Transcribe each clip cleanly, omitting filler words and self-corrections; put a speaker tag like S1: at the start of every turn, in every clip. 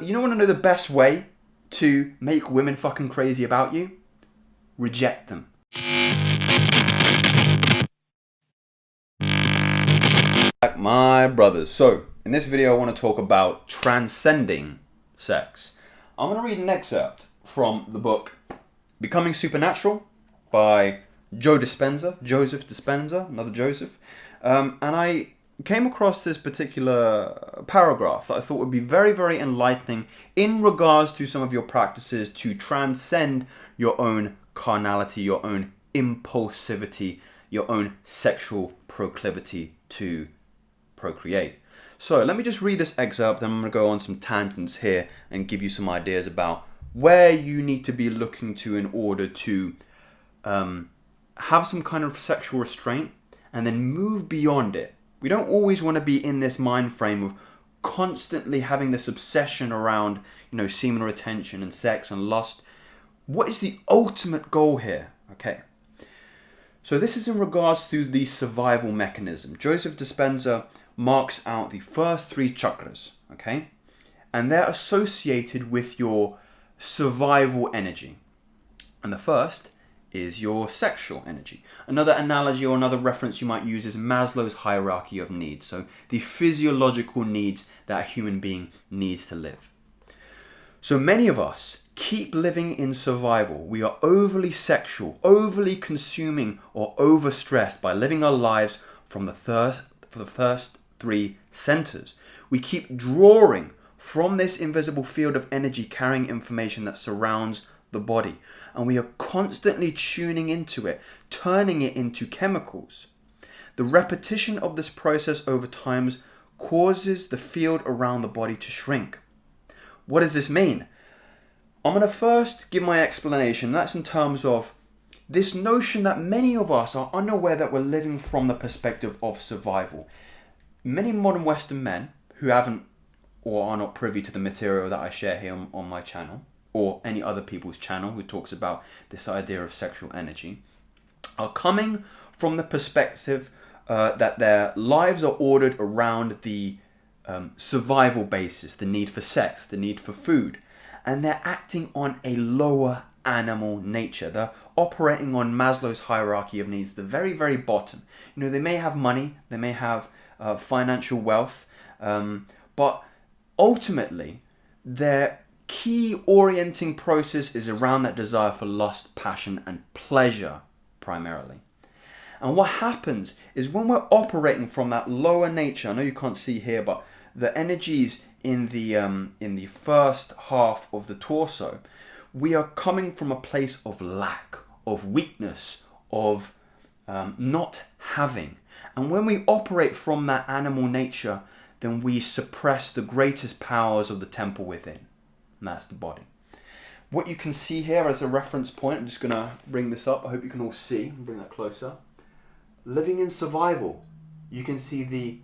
S1: You don't want to know the best way to make women fucking crazy about you? Reject them. My brothers. So, in this video I want to talk about transcending sex. I'm going to read an excerpt from the book Becoming Supernatural by Joseph Dispenza, another Joseph. And I came across this particular paragraph that I thought would be very, very enlightening in regards to some of your practices to transcend your own carnality, your own impulsivity, your own sexual proclivity to procreate. So let me just read this excerpt, and I'm going to go on some tangents here and give you some ideas about where you need to be looking to in order to have some kind of sexual restraint and then move beyond it. We don't always want to be in this mind frame of constantly having this obsession around, semen retention and sex and lust. What is the ultimate goal here? Okay. So this is in regards to the survival mechanism. Joseph Dispenza marks out the first three chakras, okay? And they're associated with your survival energy. And the first is your sexual energy. Another analogy or another reference you might use is Maslow's hierarchy of needs. So the physiological needs that a human being needs to live. So many of us keep living in survival. We are overly sexual, overly consuming, or overstressed by living our lives from the first three centers. We keep drawing from this invisible field of energy carrying information that surrounds the body. And we are constantly tuning into it, turning it into chemicals. The repetition of this process over time causes the field around the body to shrink. What does this mean? I'm going to first give my explanation. That's in terms of this notion that many of us are unaware that we're living from the perspective of survival. Many modern Western men who haven't or are not privy to the material that I share here on my channel, or any other people's channel who talks about this idea of sexual energy, are coming from the perspective that their lives are ordered around the survival basis, the need for sex, the need for food, and they're acting on a lower animal nature. They're operating on Maslow's hierarchy of needs, the very, very bottom. They may have money, they may have financial wealth, but ultimately their key orienting process is around that desire for lust, passion, and pleasure primarily. And what happens is when we're operating from that lower nature, I know you can't see here, but the energies in the first half of the torso, we are coming from a place of lack, of weakness, of not having. And when we operate from that animal nature, then we suppress the greatest powers of the temple within. And that's the body. What you can see here as a reference point, I'm just going to bring this up. I hope you can all see. Bring that closer. Living in survival, you can see the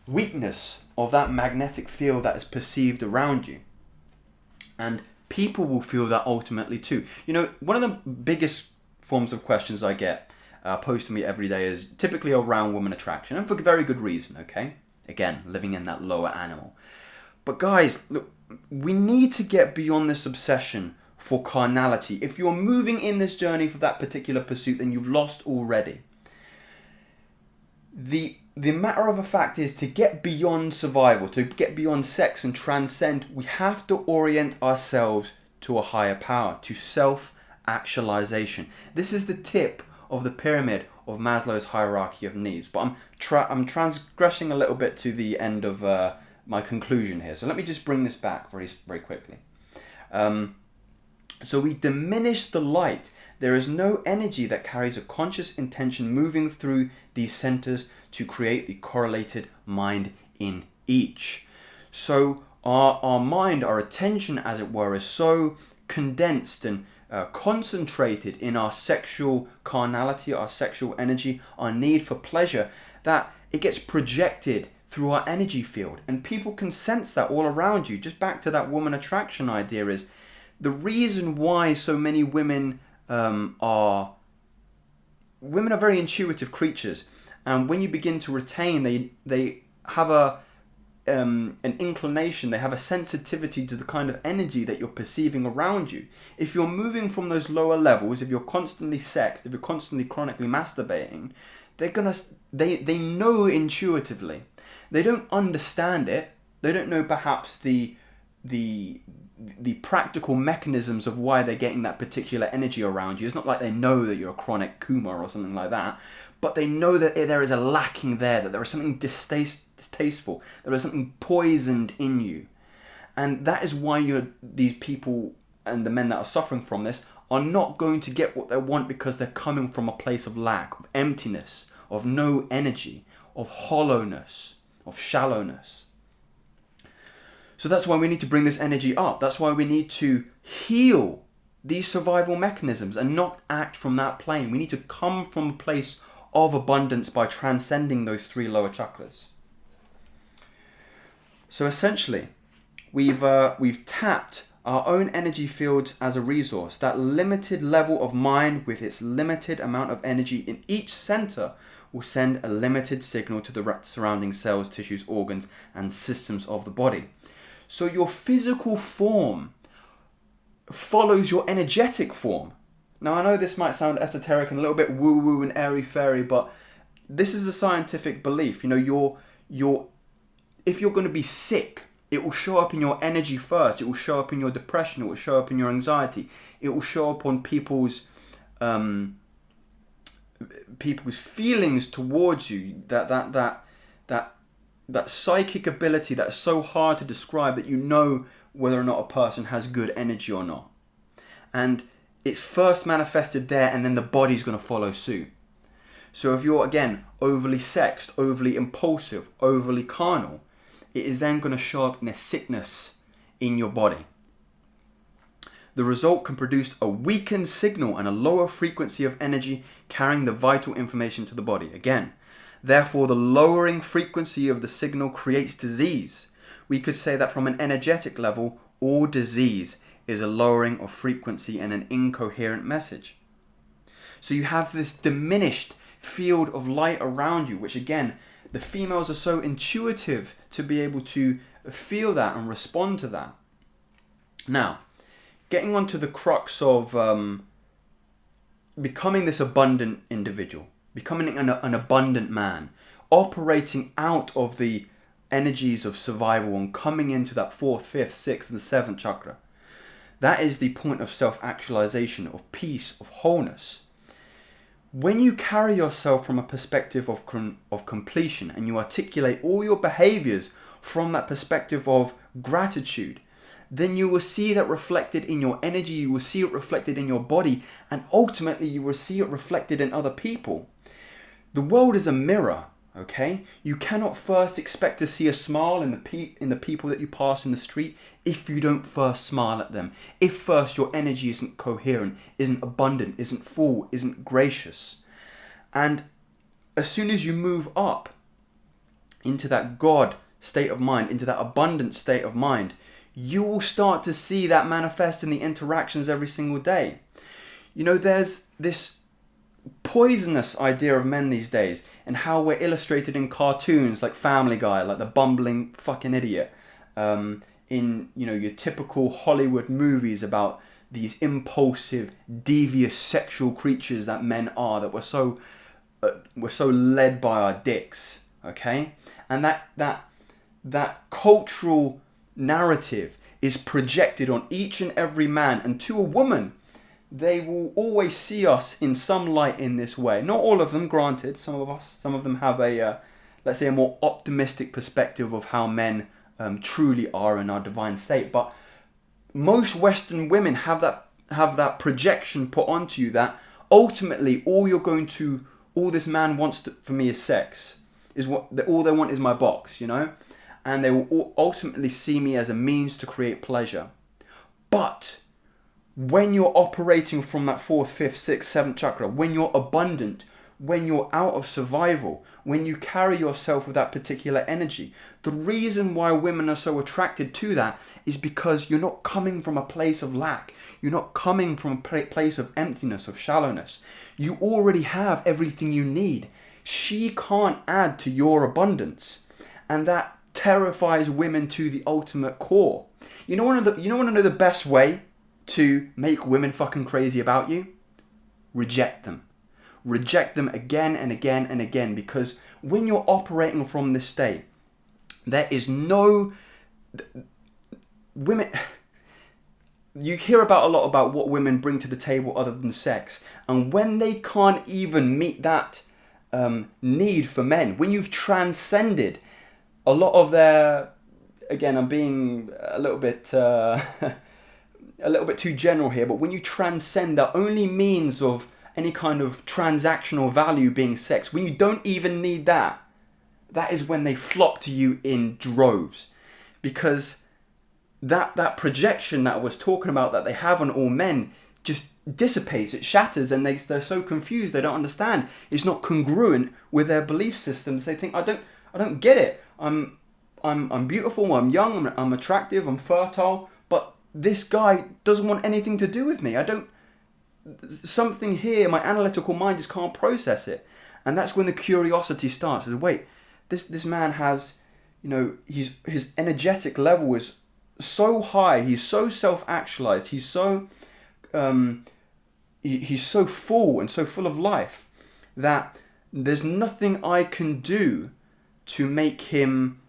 S1: weakness of that magnetic field that is perceived around you. And people will feel that ultimately too. One of the biggest forms of questions I get posed to me every day is typically around woman attraction, and for very good reason, okay? Again, living in that lower animal. But guys, look, we need to get beyond this obsession for carnality. If you're moving in this journey for that particular pursuit, then you've lost already. The matter of a fact is, to get beyond survival, to get beyond sex and transcend, we have to orient ourselves to a higher power, to self-actualization. This is the tip of the pyramid of Maslow's hierarchy of needs. But I'm transgressing a little bit to the end of my conclusion here. So let me just bring this back very, very quickly. So we diminish the light. There is no energy that carries a conscious intention moving through these centers to create the correlated mind in each. So our mind, our attention as it were, is so condensed and concentrated in our sexual carnality, our sexual energy, our need for pleasure, that it gets projected through our energy field, and people can sense that all around you. Just back to that woman attraction idea, is the reason why so many women are very intuitive creatures, and when you begin to retain, they have an inclination, they have a sensitivity to the kind of energy that you're perceiving around you. If you're moving from those lower levels, if you're constantly sexed, if you're constantly chronically masturbating, they know intuitively. They don't understand it. They don't know perhaps the practical mechanisms of why they're getting that particular energy around you. It's not like they know that you're a chronic Kumar or something like that, but they know that there is a lacking there, that there is something distasteful, there is something poisoned in you. And that is why these people and the men that are suffering from this are not going to get what they want, because they're coming from a place of lack, of emptiness, of no energy, of hollowness, of shallowness. So that's why we need to bring this energy up. That's why we need to heal these survival mechanisms and not act from that plane. We need to come from a place of abundance by transcending those 3 lower chakras. So essentially, we've tapped our own energy fields as a resource. That limited level of mind with its limited amount of energy in each center will send a limited signal to the surrounding cells, tissues, organs, and systems of the body. So your physical form follows your energetic form. Now, I know this might sound esoteric and a little bit woo-woo and airy-fairy, but this is a scientific belief. If you're going to be sick, it will show up in your energy first. It will show up in your depression. It will show up in your anxiety. It will show up on people's feelings towards you. That psychic ability that is so hard to describe, that you know whether or not a person has good energy or not. And it's first manifested there, and then the body's going to follow suit. So if you're, again, overly sexed, overly impulsive, overly carnal, it is then going to show up in a sickness in your body. The result can produce a weakened signal and a lower frequency of energy carrying the vital information to the body. Again, therefore, the lowering frequency of the signal creates disease. We could say that from an energetic level, all disease is a lowering of frequency and an incoherent message. So you have this diminished field of light around you, which again, the females are so intuitive to be able to feel that and respond to that. Now, getting onto the crux of becoming this abundant individual, becoming an abundant man, operating out of the energies of survival and coming into that 4th, 5th, 6th and 7th chakra. That is the point of self-actualization, of peace, of wholeness. When you carry yourself from a perspective of completion and you articulate all your behaviors from that perspective of gratitude, then you will see that reflected in your energy, you will see it reflected in your body, and ultimately you will see it reflected in other people. The world is a mirror, okay? You cannot first expect to see a smile in the people that you pass in the street if you don't first smile at them. If first your energy isn't coherent, isn't abundant, isn't full, isn't gracious. And as soon as you move up into that God state of mind, into that abundant state of mind, you will start to see that manifest in the interactions every single day. There's this poisonous idea of men these days and how we're illustrated in cartoons like Family Guy, like the bumbling fucking idiot, in your typical Hollywood movies about these impulsive, devious sexual creatures that men are, that we're so led by our dicks, okay? And that cultural narrative is projected on each and every man, and to a woman, they will always see us in some light in this way. Not all of them, granted. Some of them have a, let's say, a more optimistic perspective of how men truly are in our divine state. But most Western women have that projection put onto you that ultimately all this man wants for me is sex. All they want is my box, and they will ultimately see me as a means to create pleasure. But when you're operating from that 4th, 5th, 6th, 7th chakra, when you're abundant, when you're out of survival, when you carry yourself with that particular energy, the reason why women are so attracted to that is because you're not coming from a place of lack. You're not coming from a place of emptiness, of shallowness. You already have everything you need. She can't add to your abundance. And that terrifies women to the ultimate core. You know, want to know the best way to make women fucking crazy about you? Reject them. Reject them again and again and again, because when you're operating from this state, there is no women. You hear about a lot about what women bring to the table other than sex, and when they can't even meet that need for men, when you've transcended a lot of their, again, I'm being a little bit too general here, but when you transcend the only means of any kind of transactional value being sex, when you don't even need that, that is when they flock to you in droves, because that projection that I was talking about that they have on all men just dissipates, it shatters, and they're so confused, they don't understand. It's not congruent with their belief systems. They think, I don't get it. I'm beautiful, I'm young, I'm attractive, I'm fertile, but this guy doesn't want anything to do with me. Something here, my analytical mind just can't process it. And that's when the curiosity starts. Wait, this man has, his energetic level is so high, he's so self-actualized, he's so full and so full of life that there's nothing I can do to make him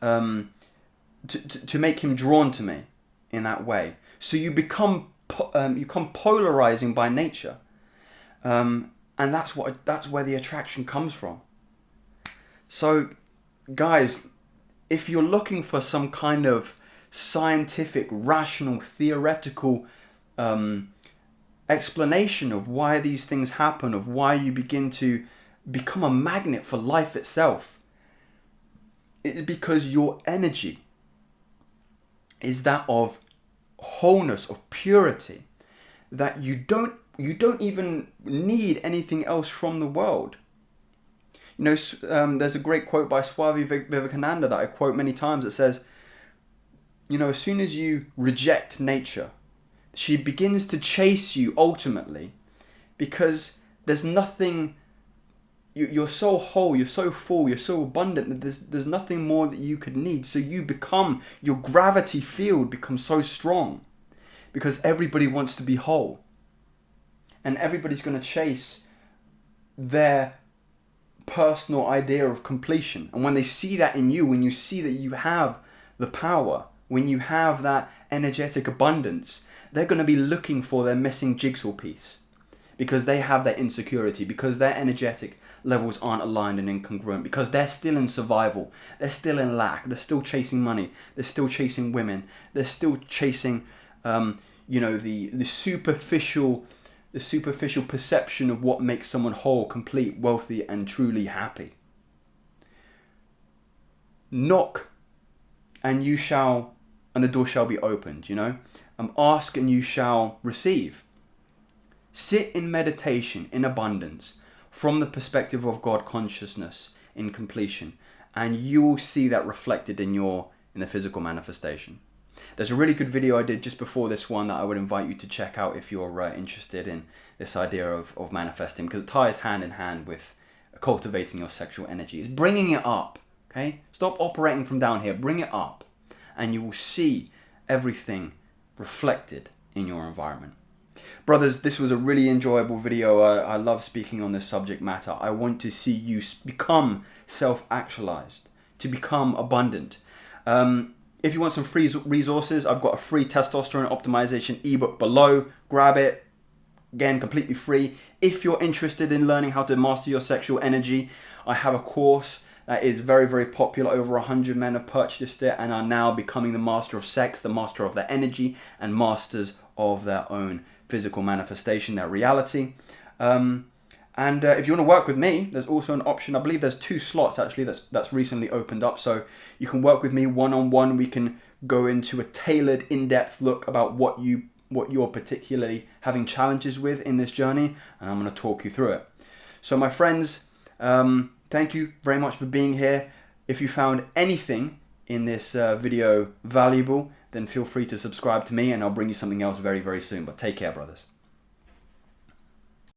S1: to make him drawn to me in that way. So you become polarizing by nature, and that's where the attraction comes from. So guys, if you're looking for some kind of scientific, rational, theoretical explanation of why these things happen, of why you begin to become a magnet for life itself, it's because your energy is that of wholeness, of purity, that you don't even need anything else from the world. There's a great quote by Swami Vivekananda that I quote many times that says, as soon as you reject nature, she begins to chase you ultimately, because there's nothing, you're so whole, you're so full, you're so abundant that there's nothing more that you could need. So your gravity field becomes so strong, because everybody wants to be whole. And everybody's going to chase their personal idea of completion. And when they see that in you, when you see that you have the power, when you have that energetic abundance, they're going to be looking for their missing jigsaw piece, because they have that insecurity, because their energetic levels aren't aligned and incongruent, because they're still in survival, they're still in lack, they're still chasing money, they're still chasing women, they're still chasing the superficial perception of what makes someone whole, complete, wealthy, and truly happy. Knock and the door shall be opened, ask and you shall receive. Sit in meditation, in abundance, from the perspective of God consciousness, in completion, and you will see that reflected in the physical manifestation. There's a really good video I did just before this one that I would invite you to check out if you're interested in this idea of manifesting, because it ties hand in hand with cultivating your sexual energy. It's bringing it up, okay? Stop operating from down here, bring it up, and you will see everything reflected in your environment. Brothers, this was a really enjoyable video. I love speaking on this subject matter. I want to see you become self-actualized, to become abundant. If you want some free resources, I've got a free testosterone optimization ebook below. Grab it. Again, completely free. If you're interested in learning how to master your sexual energy, I have a course that is very, very popular. Over 100 men have purchased it and are now becoming the master of sex, the master of their energy, and masters of their own physical manifestation, their reality. And if you want to work with me, there's also an option. I believe there's 2 slots actually that's recently opened up. So you can work with me one-on-one. We can go into a tailored, in-depth look about what you're particularly having challenges with in this journey, and I'm going to talk you through it. So my friends, thank you very much for being here. If you found anything in this video valuable, then feel free to subscribe to me, and I'll bring you something else very, very soon. But take care, brothers.